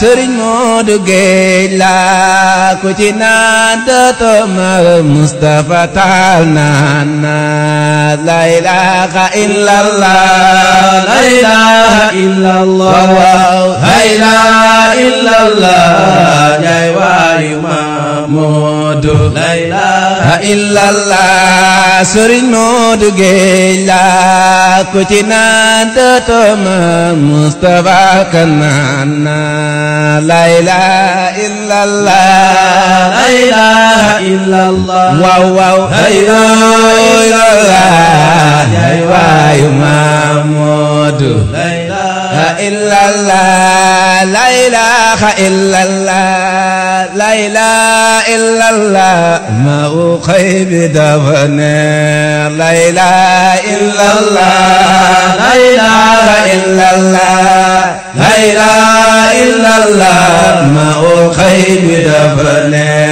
Sëriñ Moodu Géej la ku ci naan dootoo mar Mustafa taal naan na la ilaha illallah la ilaha illallah la ilaha illallah jaay waayu Moodu la ilaha illallah Sëriñ Moodu Géej la ku ci naan dootoo mar Mustafa kanaan na la ilaha illallah la ilaha illallah waaw waaw la ilaha illallah yaay waayu Moodu la ilaha illallah la ilaha illallah la ilaha illallah ma u xëy bi dafa neex la ilaha illallah la ilaha illallah la ilaha illallah ma u xëy bi dafa neex